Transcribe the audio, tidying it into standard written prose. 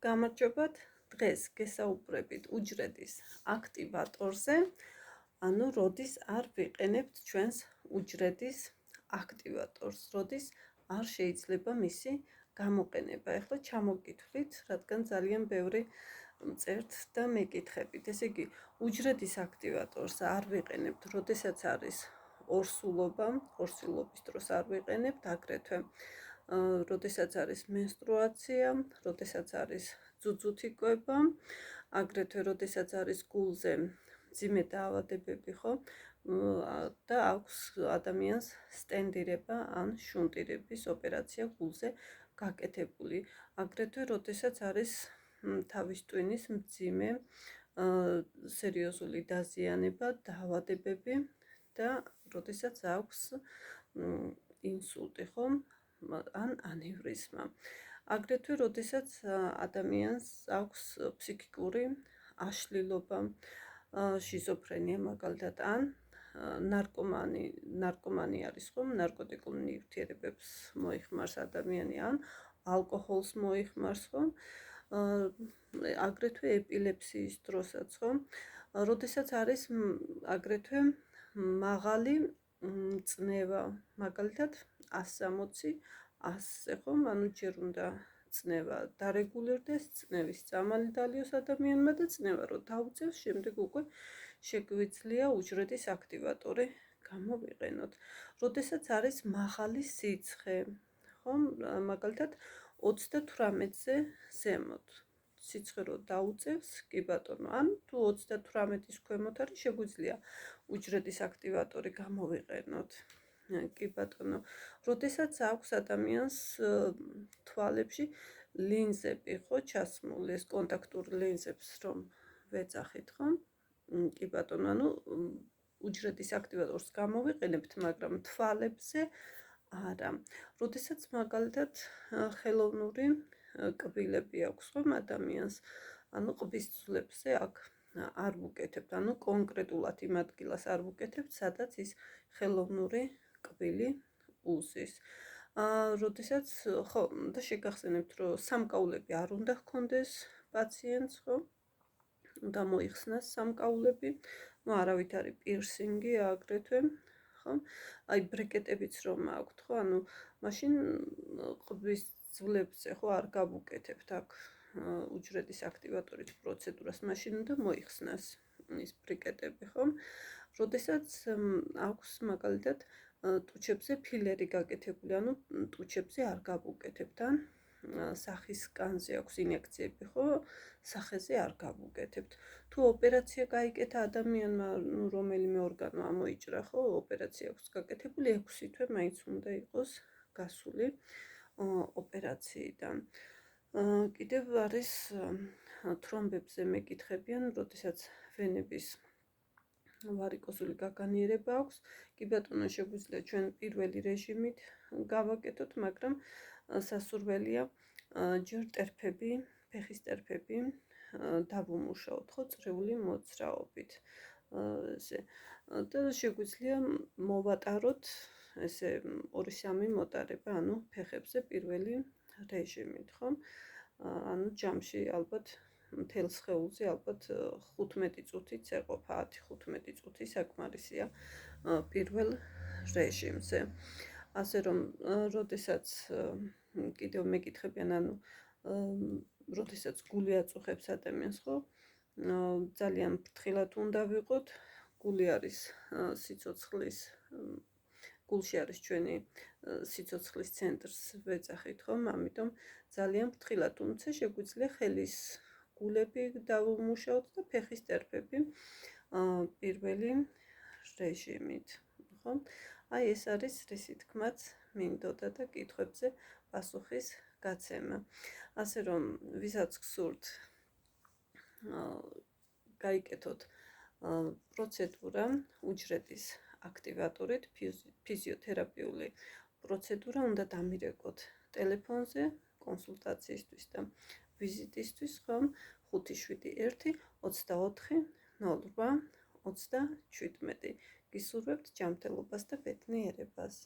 გამარჯობათ. დღეს გესაუბრებით უჯრედის აქტივატორზე, ანუ როდის არ ვიყენებთ ჩვენს უჯრედის აქტივატორს, როდის არ შეიძლება მისი გამოყენება. ახლა ჩამოგითვლით, რადგან ძალიან ბევრი მწერთ და მეკითხებით. ესე იგი, უჯრედის აქტივატორს არ ვიყენებთ, როდესაც არის ორსულობის დროს არ ვიყენებთ, აგრეთვე როდესაც არის მენსტრუაცია, როდესაც არის ძუძუთი კვება, აგრეთვე როდესაც არის გულზე მძიმე დაავადებები, ხო? და აქვს ადამიანს სტენდირება ან შუნტირების ოპერაცია გულზე გაკეთებული. აგრეთვე როდესაც არის თავის ტვინის მძიმე სერიოზული დაზიანება, დაავადებები და როდესაც აქვს ინსულტი, ხო? ან ანევრიზმა. აგრეთვე როდესაც ადამიანს აქვს ფსიქიკური აშლილობა, შიზოფრენია მაგალითად, ან ნარკომანი არის, ხომ? ნარკოტიკულ ნივთიერებებს მოიხმარს ადამიანი, ან ალკოჰოლს მოიხმარს, ხომ? აგრეთვე ეპილეფსიის დროსაც, ხომ? როდესაც არის აგრეთვე მაღალი წნევა, მაგალითად 160-ზე, ხომ? ანუ ჯერ უნდა წნევა დარეგულირდეს, წნევის წამალი დალიოს ადამიანმა და წნევა რო დაუწევს, შემდეგ უკვე შეგვიძლია უჯრედის აქტივატორი გამოვიყენოთ. როდესაც არის მაღალი სიცხე, ხომ? მაგალითად 38-ზე ზემოთ. სიცხე რო დაუწევს, კი ბატონო, ან თუ 38-ის ქვემოთ არის, შეგვიძლია უჯრედის აქტივატორი გამოვიყენოთ. კი ბატონო, როდესაც აქვს ადამიანს თვალებში ლინზები, ხო, ჩასმული, ეს კონტაქტურ ლინზებს რომ ვეძახით, ხო? კი ბატონო, ანუ უჯრედის აქტივატორს გამოვიყენებთ, მაგრამ თვალებზე არა. როდესაც მაგალითად ხელოვნური კბილები აქვს, ხო, ადამიანს, ანუ ყბის ძვლებზე აქ არ ვუკეთებთ, ანუ კონკრეტულად იმ ადგილას არ ვუკეთებთ, სადაც ის ხელოვნური კბილი უზის. როდესაც ხო, და შეგახსენებთ, რომ სამკაულები არ უნდა ჰქონდეს პაციენტს, ხო? უნდა მოიხსნას სამკაულები, ну არავით არის პირსინგი აგრეთვე, ხო? აი ბრეკეტებიც რომ აქვთ, ხო? ანუ მაშინ ყბის ძვლებზე, ხო, არ გავუკეთებთ აქ უჯრედის აქტივატორის პროცედურას, მაშინ უნდა მოიხსნას ის ბრეკეტები, ხო? როდესაც აქვს მაგალითად ტუჩებზე ფილერი გაკეთებული, ანუ ტუჩებზე არ გავუკეთებთ, ან სახის კანზე აქვს ინიექციები, ხო? სახეზე არ გავუკეთებთ. თუ ოპერაცია გაიკეთა ადამიანმა, ну რომელიმე ორგანო ამოიჭრა, ხო? ოპერაცია აქვს გაკეთებული, 6 თვე მაინც უნდა იყოს გასული ოპერაციიდან. კიდევ არის თრომბებზე მეკითხებიან, როდესაც ვენების ვარიკოზული გაგანიერება აქვს. კი ბატონო, შეგვიძლია ჩვენ პირველი რეჟიმით გავაკეთოთ, მაგრამ სასურველია ჯერ ტერფები, ფეხის ტერფები დავუმუშაოთ, ხო, წრიული მოძრაობით. ესე და შეგვიძლია მოვატაროთ ესე 2-3 მოტარება, ანუ ფეხებზე პირველი რეჟიმით, ხო? ანუ ჯამში ალბათ მთელ სხეულზე ალბათ 15 წუთიც ეყოფა, 10-15 წუთი საკმარისია პირველ რეჟიმზე. ასე რომ, როდესაც კიდევ მეკითხებიან, ანუ როდესაც გული აწუხებს ადამიანს, ხო? ძალიან ფრთხილად უნდა ვიყოთ. გული არის სიცოცხლის გულში არის ჩვენი სიცოცხლის ცენტრს ვეძახით, ხო? ამიტომ ძალიან ფრთხილად, თუმცა შეგვიძლია ხელის გულები დავუმუშაოთ და ფეხის ტერფები პირველი რეჟიმით, ხო? აი ეს არის რისი თქმაც მინდოდა და კითხვებზე პასუხის გაცემა. ასე რომ, ვისაც გსურთ გაიკეთოთ პროცედურა უჯრედის აქტივატორით, ფიზიოთერაპიული პროცედურა, უნდა დამირეკოთ ტელეფონზე კონსულტაციისთვის და ვიზიტისთვის, ხო? 571 24 08 37. გისურვებთ ჯანმრთელობას და ბედნიერებას.